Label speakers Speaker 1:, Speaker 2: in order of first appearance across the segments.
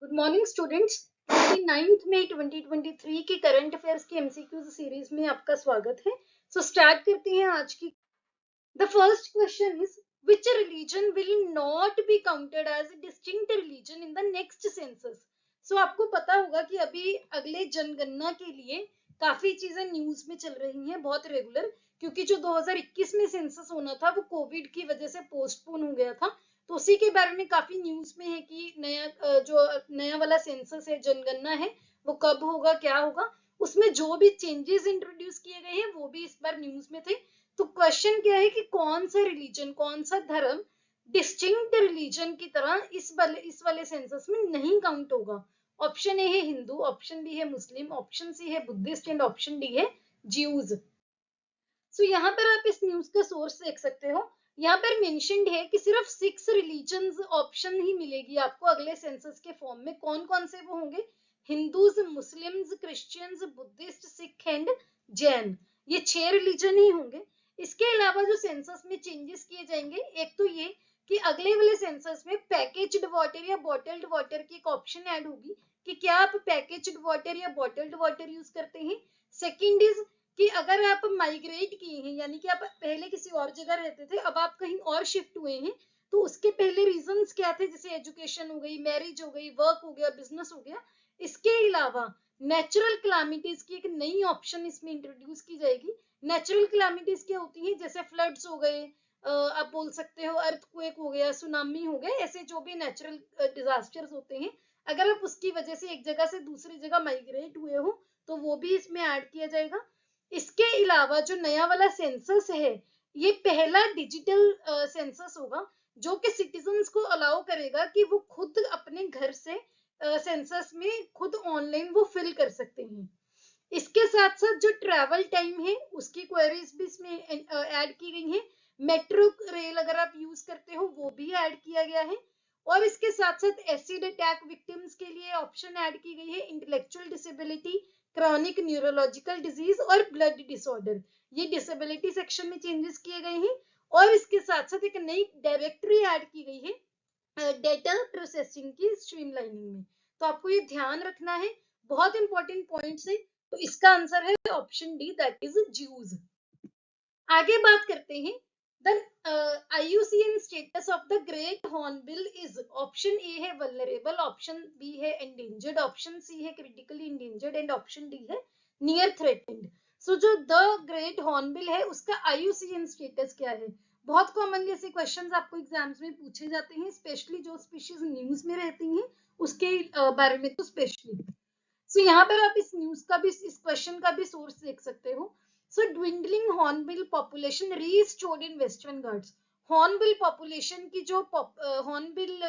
Speaker 1: Good morning students. 29 मई 2023 की current affairs की एमसीक्यूज सीरीज में आपका स्वागत है। स्टार्ट करते हैं आज की। The first question is which religion will not be counted as distinct religion in the next census. आपको पता होगा कि अभी अगले जनगणना के लिए काफी चीजें न्यूज में चल रही हैं बहुत रेगुलर, क्योंकि जो 2021 में सेंसस होना था वो कोविड की वजह से पोस्टपोन हो गया था। तो उसी के बारे में काफी न्यूज में है कि जो नया वाला सेंसस है, जनगणना है, वो कब होगा, क्या होगा। उसमें जो भी चेंजेस इंट्रोड्यूस किए गए हैं वो भी इस बार न्यूज में थे। तो क्वेश्चन क्या है कि कौन सा रिलीजन, कौन सा धर्म डिस्टिंक्ट रिलीजन की तरह इस वाले सेंसस में नहीं काउंट होगा। ऑप्शन ए है हिंदू, ऑप्शन बी है मुस्लिम, ऑप्शन सी है बुद्धिस्ट एंड ऑप्शन डी है ज्यूज। यहाँ पर आप इस न्यूज का सोर्स देख सकते हो। यहाँ पर मेंशन्ड है कि सिर्फ 6 रिलीजन्स ऑप्शन ही मिलेगी आपको अगले सेंसस के फॉर्म में। कौन कौन से वो होंगे? Hindus, Muslims, Christians, Buddhist, Sikh and Jain. ये 6 रिलीजन ही होंगे। इसके अलावा जो सेंसस में चेंजेस किए जाएंगे, एक तो ये कि अगले वाले सेंसस में पैकेज्ड वाटर या बॉटल्ड वाटर की एक ऑप्शन ऐड होगी कि क्या आप पैकेज्ड वाटर या बॉटल्ड वाटर यूज करते हैं। सेकेंड इज कि अगर आप माइग्रेट किए हैं, यानी कि आप पहले किसी और जगह रहते थे, अब आप कहीं और शिफ्ट हुए हैं, तो उसके पहले रीजंस क्या थे, जैसे एजुकेशन हो गई, मैरिज हो गई, वर्क हो गया, बिजनेस हो गया। इसके अलावा नेचुरल क्लामिटीज की एक नई ऑप्शन इसमें इंट्रोड्यूस की जाएगी। नेचुरल क्लामिटीज क्या होती है? जैसे फ्लड्स हो गए, आप बोल सकते हो अर्थक्वेक हो गया, सुनामी हो गए, ऐसे जो भी नेचुरल डिजास्टर्स होते हैं, अगर आप उसकी वजह से एक जगह से दूसरी जगह माइग्रेट हुए हो तो वो भी इसमें ऐड किया जाएगा। इसके अलावा जो नया वाला सेंसस है, ये पहला डिजिटल सेंसस होगा जो कि सिटीजन्स को अलाउ करेगा कि वो खुद अपने घर से सेंसस में खुद ऑनलाइन वो फिल कर सकते हैं। इसके साथ साथ जो ट्रैवल टाइम है उसकी क्वेरीज भी इसमें ऐड की गई है। मेट्रो रेल अगर आप यूज करते हो वो भी ऐड किया गया है। और इसके साथ साथ एसिड अटैक विक्टिम्स के लिए ऑप्शन ऐड की गई है, intellectual disability, chronic neurological disease और ब्लड डिसऑर्डर। ये डिसेबिलिटी सेक्शन में चेंजेस किए गए हैं। और इसके साथ साथ एक नई डायरेक्टरी ऐड की गई है डेटा प्रोसेसिंग की स्ट्रीमलाइनिंग में। तो आपको ये ध्यान रखना है, बहुत इंपॉर्टेंट पॉइंट्स है। तो इसका आंसर है option D, that is Jews. आगे बात करते हैं। The IUCN status of the great hornbill is, option A है वल्नरेबल, ऑप्शन बी है एंडेंजर्ड, ऑप्शन सी है critically endangered and option D है नियर थ्रेटेंड। जो द ग्रेट हॉर्नबिल है उसका IUCN स्टेटस क्या है? बहुत कॉमनली ऐसे क्वेश्चंस आपको एग्जाम्स में पूछे जाते हैं, स्पेशली जो स्पीशीज न्यूज में रहती हैं उसके बारे में तो स्पेशली। यहाँ पर आप इस न्यूज का भी, इस क्वेश्चन का भी सोर्स देख सकते हो। dwindling hornbill population restored in western ghats। Hornbill population की जो हॉर्नबिल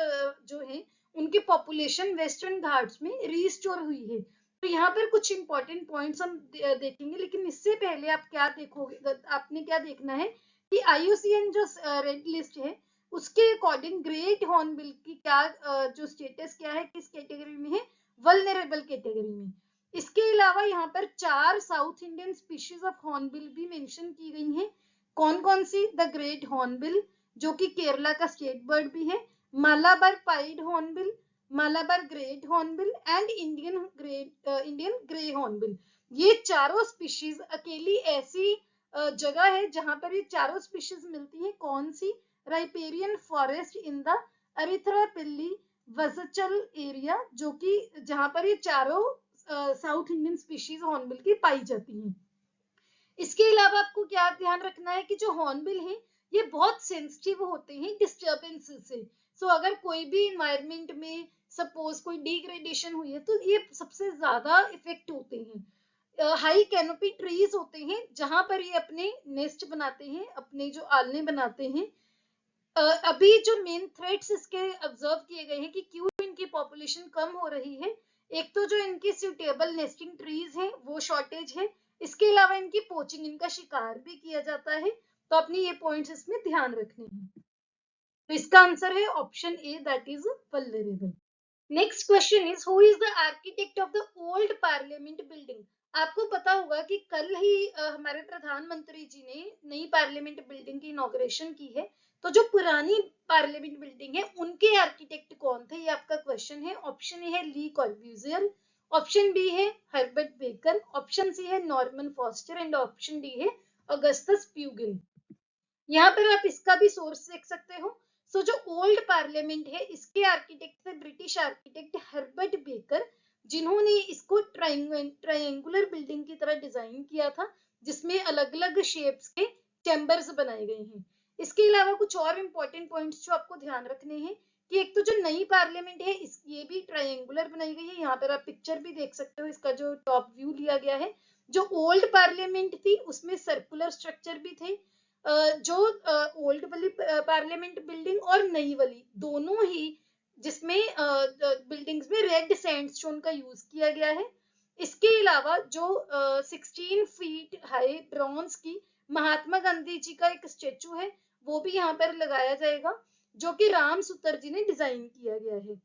Speaker 1: जो है उनकी पॉपुलेशन वेस्टर्न घाट्स में रिस्टोर हुई है। तो यहाँ पर कुछ इंपॉर्टेंट पॉइंट्स हम देखेंगे, लेकिन इससे पहले आप क्या देखोगे, आपने क्या देखना है कि IUCN जो रेड लिस्ट है उसके अकॉर्डिंग ग्रेट हॉर्नबिल की क्या जो स्टेटस क्या है, किस कैटेगरी में है? वल्नरेबल कैटेगरी में। इसके अलावा यहाँ पर 4 south Indian species of hornbill भी मेंशन की गई हैं। कौन कौन सी? द ग्रेट हॉर्नबिल जो कि केरला का स्टेट बर्ड भी है, Malabar pied hornbill, Malabar great hornbill and Indian grey hornbill. ये चारों स्पीशीज अकेली ऐसी जगह है जहां पर ये चारों स्पीशीज मिलती हैं। कौन सी? Riparian forest in the Athirappilly Vazhachal area, जो कि जहां पर ये चारों साउथ इंडियन स्पीशीज हॉर्नबिल की पाई जाती हैं। इसके अलावा आपको क्या ध्यान रखना है कि जो हॉर्नबिल है ये बहुत सेंसिटिव होते हैं डिस्टर्बेंस से। अगर कोई भी इन्वायरमेंट में सपोज कोई डिग्रेडेशन हुई है तो ये सबसे ज्यादा इफेक्ट होते हैं। हाई कैनोपी ट्रीज होते हैं जहां पर ये अपने नेस्ट बनाते हैं, अपने जो आलने बनाते हैं। अभी जो मेन थ्रेट्स इसके ऑब्जर्व किए गए हैं कि क्यों इनकी पॉपुलेशन कम हो रही है, एक तो जो इनकी सुटेबल नेस्टिंग ट्रीज हैं वो शॉर्टेज है। इसके अलावा इनकी पोचिंग, इनका शिकार भी किया जाता है। तो अपने ये पॉइंट्स इसमें ध्यान रखने हैं। तो इसका आंसर है option A, that is vulnerable. Next question is who is the architect of the old parliament building. आपको पता होगा कि कल ही हमारे प्रधानमंत्री जी ने नई पार्लियामेंट बिल्डिंग की इनॉग्रेशन की है। तो जो पुरानी पार्लियामेंट बिल्डिंग है उनके आर्किटेक्ट कौन थे, ये आपका क्वेश्चन है। ऑप्शन ए है ली कॉर्ब्यूजियर, ऑप्शन बी है हर्बर्ट बेकर, ऑप्शन सी है Norman foster and option D है ऑगस्टस प्यूगिन। यहाँ पर आप इसका भी सोर्स देख सकते हो। सो जो ओल्ड पार्लियामेंट है इसके आर्किटेक्ट थे ब्रिटिश आर्किटेक्ट हर्बर्ट बेकर, जिन्होंने इसको ट्रायंगुलर बिल्डिंग की तरह डिजाइन किया था, जिसमें अलग अलग शेप्स के चैम्बर्स बनाए गए हैं। इसके अलावा कुछ और इंपॉर्टेंट पॉइंट्स जो आपको ध्यान रखने हैं कि एक तो जो नई पार्लियामेंट है ये भी ट्रायंगुलर बनाई गई है। यहाँ पर आप पिक्चर भी देख सकते हो, इसका जो टॉप व्यू लिया गया है। जो ओल्ड पार्लियामेंट थी उसमें सर्कुलर स्ट्रक्चर भी थे। जो ओल्ड वाली पार्लियामेंट बिल्डिंग और नई वाली दोनों ही, जिसमें बिल्डिंग्स में रेड सैंडस्टोन का यूज किया गया है। इसके अलावा जो 16 फीट हाई ब्रॉन्ज की महात्मा गांधी जी का एक स्टेचू है वो भी यहाँ पर लगाया जाएगा, जो कि राम सुतर जी ने डिजाइन किया गया है।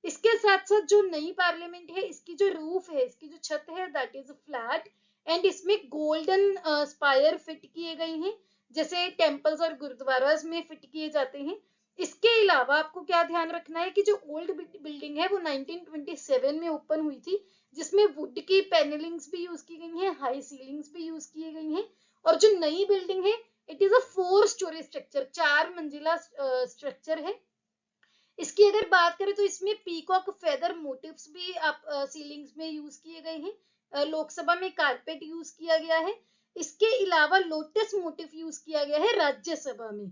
Speaker 1: इसके साथ साथ जो नई पार्लियामेंट है इसकी जो रूफ है, इसकी जो छत है दैट इज फ्लैट एंड इसमें गोल्डन स्पायर फिट किए गए हैं, जैसे टेम्पल्स और गुरुद्वारास में फिट किए जाते हैं। इसके अलावा आपको क्या ध्यान रखना है कि जो ओल्ड बिल्डिंग है वो 1927 में ओपन हुई थी, जिसमें वुड की पैनलिंग्स भी यूज की गई हैं, हाई सीलिंग्स भी यूज की गई हैं। और जो नई बिल्डिंग है it is a 4 story structure, 4 मंजिला स्ट्रक्चर है। इसकी अगर बात करें तो इसमें पीकॉक फेदर मोटिव्स भी आप सीलिंग्स में यूज किए गए हैं। लोकसभा में कारपेट यूज किया गया है। इसके अलावा लोटस मोटिव यूज किया गया है राज्यसभा में।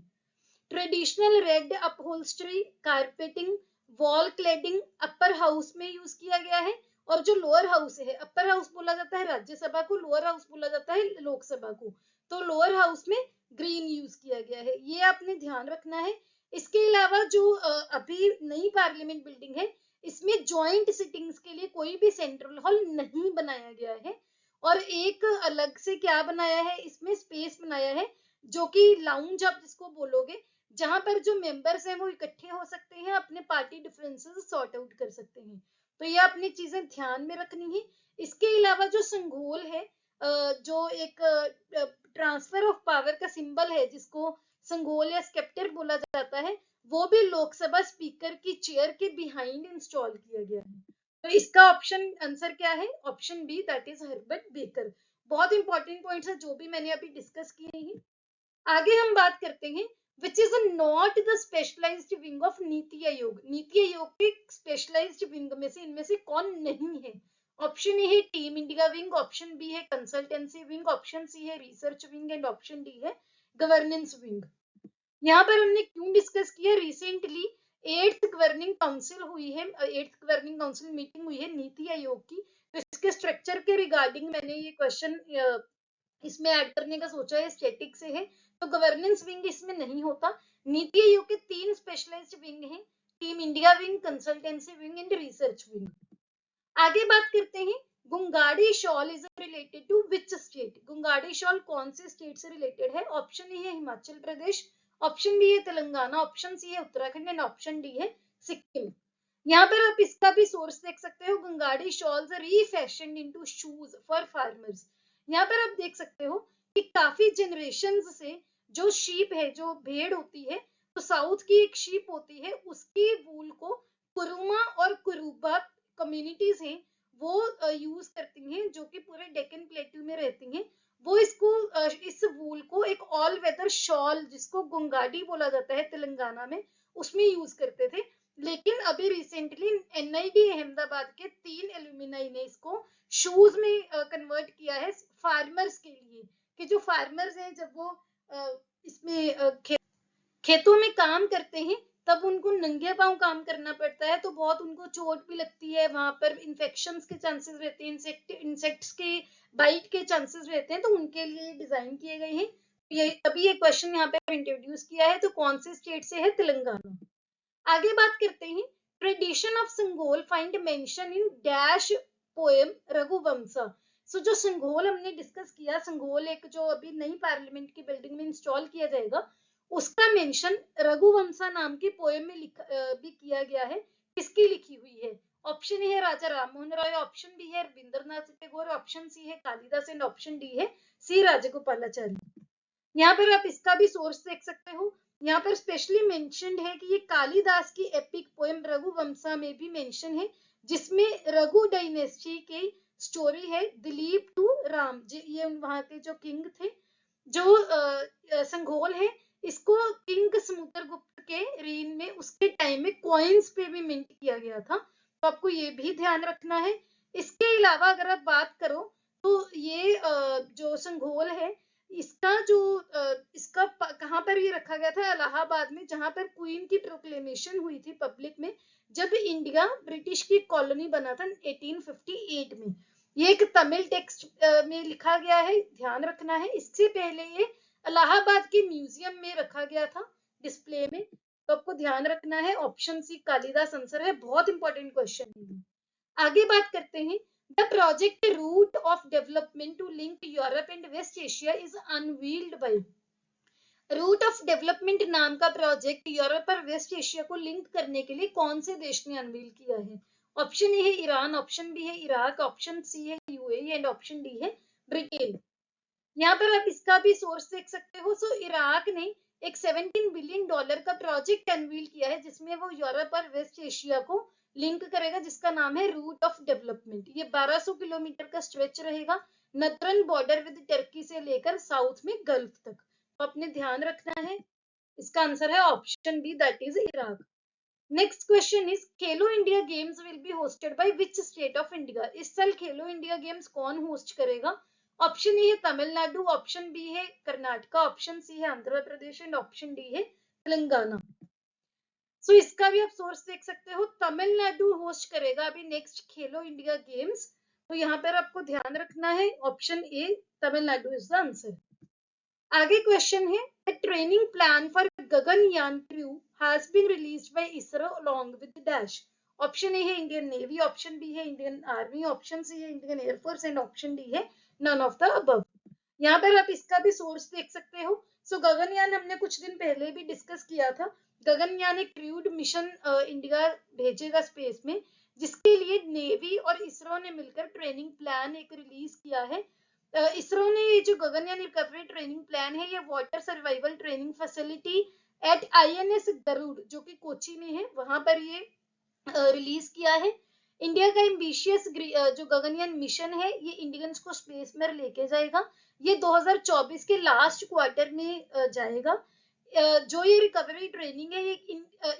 Speaker 1: Traditional red upholstery, carpeting, wall cladding upper house में यूज किया गया है। और जो लोअर हाउस है, अपर हाउस बोला जाता है राज्यसभा को, लोअर हाउस बोला जाता है लोकसभा को, तो लोअर हाउस में ग्रीन यूज किया गया है, ये आपने ध्यान रखना है। इसके अलावा जो अभी नई पार्लियामेंट बिल्डिंग है इसमें जॉइंट सिटिंग्स के लिए कोई भी सेंट्रल हॉल नहीं बनाया गया है। और एक अलग से क्या बनाया है, इसमें स्पेस बनाया है जो कि लाउंज आप जिसको बोलोगे, जहां पर जो मेंबर्स हैं वो इकट्ठे हो सकते हैं, अपने पार्टी डिफरेंसेस सॉर्ट आउट कर सकते हैं। तो ये अपनी चीजें ध्यान में रखनी है। इसके अलावा जो संघोल है, जो एक ट्रांसफर ऑफ पावर का सिंबल है जिसको संघोल या स्केप्टर बोला जाता है, वो भी लोकसभा स्पीकर की चेयर के बिहाइंड इंस्टॉल किया गया है। तो इसका ऑप्शन आंसर क्या है, option B that is Herbert Baker. बहुत इंपॉर्टेंट पॉइंट्स है जो भी मैंने अभी डिस्कस किए हैं। आगे हम बात करते हैं which is not the specialized wing of NITI Aayog. नीति आयोग के स्पेशलाइज्ड विंग में से इनमें से कौन नहीं है। ऑप्शन ए है team India wing, option B है कंसल्टेंसी विंग, ऑप्शन सी है research wing and option D है गवर्नेंस विंग। यहाँ पर हमने क्यों डिस्कस किया, रिसेंटली 8th गवर्निंग काउंसिल हुई है, 8th गवर्निंग काउंसिल मीटिंग हुई है नीति आयोग की। तो इसके स्ट्रक्चर के रिगार्डिंग मैंने ये क्वेश्चन इसमें ऐड करने का सोचा है, स्टैटिक से है तो गवर्नेंस विंग इसमें नहीं होता। नीति आयोग के 3 स्पेशलाइज्ड विंग हैं, team India wing, consultancy wing and research wing. आगे बात करते हैं Gungadi shawl is related to which state. Gungadi shawl कौन से स्टेट से रिलेटेड है। ऑप्शन ए है हिमाचल प्रदेश, ऑप्शन बी है तेलंगाना, ऑप्शन सी है उत्तराखंड एंड ऑप्शन डी है सिक्किम। यहाँ पर आप इसका भी सोर्स देख सकते हो, Gungadi shawls refashioned into shoes for farmers. यहाँ पर आप देख सकते हो कि काफी जनरेशंस से जो शीप है, जो भेड़ होती है, तो साउथ की एक शीप होती है, उसकी वूल को कुरुमा और कुरुबा कम्युनिटीज हैं वो यूज करती हैं, जो कि पूरे डेक्कन प्लेट्यू में रहती हैं। वो इसको इस वूल को एक ऑल वेदर शॉल जिसको गुंगाडी बोला जाता है तेलंगाना में, उसमें यूज करते थे। लेकिन अभी रिसेंटली एनआईडी अहमदाबाद के 3 एल्यूमिनाई ने इसको शूज में कन्वर्ट किया है फार्मर्स के लिए, कि जो फार्मर्स हैं जब वो इसमें खेतों में काम करते हैं तब उनको नंगे पांव काम करना पड़ता है, तो बहुत उनको चोट भी लगती है, वहां पर इन्फेक्शंस के चांसेस रहते हैं, इंसेक्ट्स के बाइट के चांसेस रहते हैं, तो उनके लिए डिजाइन किए गए हैं। ये तभी ये क्वेश्चन यहाँ पे इंट्रोड्यूस किया है। तो कौन से स्टेट से है, तेलंगाना। आगे बात करते हैं tradition of Sengol find mention in dash poem Raghuvamsha. So जो संगोल हमने डिस्कस किया, संगोल एक जो अभी नई पार्लियामेंट की बिल्डिंग में इंस्टॉल किया जाएगा, उसका मेंशन रघुवंशा नाम की पोएम में भी किया गया है। किसकी लिखी हुई है, ऑप्शन ए है राजा राममोहन राय, ऑप्शन बी है रविंद्रनाथ टैगोर, ऑप्शन सी है कालिदास एंड ऑप्शन डी है सी राजगोपालाचारी। यहाँ पर आप इसका भी सोर्स देख सकते हो। यहाँ पर स्पेशली मेंशन्ड है कि ये कालिदास की एपिक पोएम रघुवंशा में भी मेंशन है, जिसमें रघु डायनेस्टी की स्टोरी है, दिलीप टू राम, ये वहां के जो किंग थे, जो संघोल है, इसको किंग समुद्रगुप्त के रेन में उसके टाइम में कॉइन्स पे भी मिंट किया गया था, तो आपको ये भी ध्यान रखना है। इसके अलावा अगर आप बात करो तो ये जो संघोल है, इसका जो इसका कहाँ पर ये रखा गया था, इलाहाबाद में, जहां पर क्वीन की प्रोक्लेमेशन हुई थी पब्लिक में, जब इंडिया ब्रिटिश की कॉलोनी बना था 1858 में। ये एक तमिल टेक्स्ट में लिखा गया है, ध्यान रखना है। इससे पहले ये इलाहाबाद के म्यूजियम में रखा गया था डिस्प्ले में, तो आपको ध्यान रखना है। ऑप्शन सी कालिदास आंसर है, बहुत इंपॉर्टेंट क्वेश्चन है। आगे बात करते हैं। The project route of development to link Europe and West Asia is unveiled by. Route of development नाम का प्रोजेक्ट यूरोप और वेस्ट एशिया को लिंक करने के लिए कौन से देश ने अनवील किया है? ऑप्शन ए है ईरान, ऑप्शन बी है इराक, ऑप्शन सी है यूएई एंड ऑप्शन डी है ब्रिटेन। यहाँ पर आप इसका भी सोर्स देख सकते हो। सो इराक ने एक $17 बिलियन का प्रोजेक्ट अनवील किया है, जिसमें वो यूरोप और वेस्ट एशिया को लिंक करेगा, जिसका नाम है रूट ऑफ डेवलपमेंट। ये 1200 किलोमीटर का स्ट्रेच रहेगा, नॉर्थर्न बॉर्डर विद टर्की से लेकर साउथ में गल्फ तक। तो अपने ध्यान रखना है। इसका आंसर है option B, that is Iraq. Next question is Khelo India games will be hosted by which state of India. इस साल खेलो इंडिया गेम्स कौन होस्ट करेगा? ऑप्शन ए है तमिलनाडु, ऑप्शन बी है कर्नाटका, ऑप्शन सी है Andhra Pradesh and option D है तेलंगाना। सो इसका भी आप सोर्स देख सकते हो। तमिलनाडु होस्ट करेगा अभी नेक्स्ट खेलो इंडिया गेम्स, तो यहाँ पर आपको ध्यान रखना है, option A Tamil Nadu is the answer. आगे क्वेश्चन है, the training plan for Gaganyaan crew has been released by ISRO along with dash. Option A है इंडियन नेवी, ऑप्शन बी है इंडियन आर्मी, ऑप्शन सी है Indian air force and option D है none of the above. यहाँ पर आप इसका भी source देख सकते हो। सो गगनयान हमने कुछ दिन पहले भी डिस्कस किया था। गगनयान एक क्रूड मिशन इंडिया भेजेगा स्पेस में, जिसके लिए नेवी और इसरो ने मिलकर ट्रेनिंग प्लान एक रिलीज किया है। इसरो ने ये जो गगनयान रिकवरी ट्रेनिंग प्लान है, ये water survival training facility at INS Garud, जो कि कोची में है, वहां पर ये रिलीज किया है। इंडिया का एम्बिशियस जो गगनयान मिशन है, ये इंडियंस को स्पेस में लेके जाएगा। ये 2024 के लास्ट क्वार्टर में जाएगा। जो ये रिकवरी ट्रेनिंग है, ये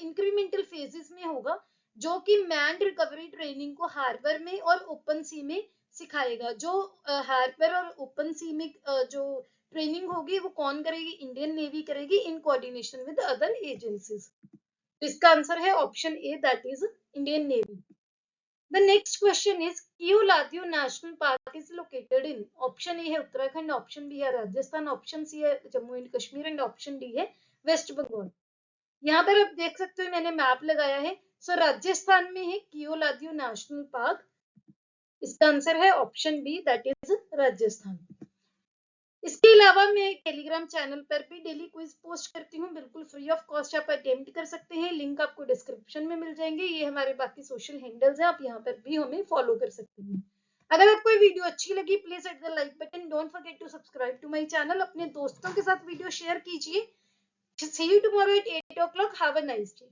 Speaker 1: इंक्रीमेंटल फेजेस में होगा, जो कि मैन्ड रिकवरी ट्रेनिंग को हार्बर में और ओपन सी में सिखाएगा। जो हार्बर और ओपन सी में जो ट्रेनिंग होगी, वो कौन करेगी? इंडियन नेवी करेगी in coordination with other agencies. तो इसका आंसर है option A, that is Indian Navy. The next question is Keoladeo national park is located in. Option A है उत्तराखंड, ऑप्शन बी है राजस्थान, ऑप्शन सी है Jammu and Kashmir and option D है वेस्ट बंगाल। यहाँ पर आप देख सकते हो, मैंने मैप लगाया है। सो राजस्थान में है कियोलादियो नेशनल पार्क। इसका आंसर है option B, that is Rajasthan. इसके अलावा मैं टेलीग्राम चैनल पर भी डेली क्विज पोस्ट करती हूँ, बिल्कुल फ्री ऑफ कॉस्ट आप अटेम्प्ट कर सकते हैं। लिंक आपको डिस्क्रिप्शन में मिल जाएंगे। ये हमारे बाकी सोशल हैंडल्स हैं, आप यहाँ पर भी हमें फॉलो कर सकते हैं। अगर आपको वीडियो अच्छी लगी, please hit the like button, don't forget to subscribe to my channel. अपने दोस्तों के साथ वीडियो शेयर कीजिए। See you tomorrow at 8 o'clock. Have a nice day.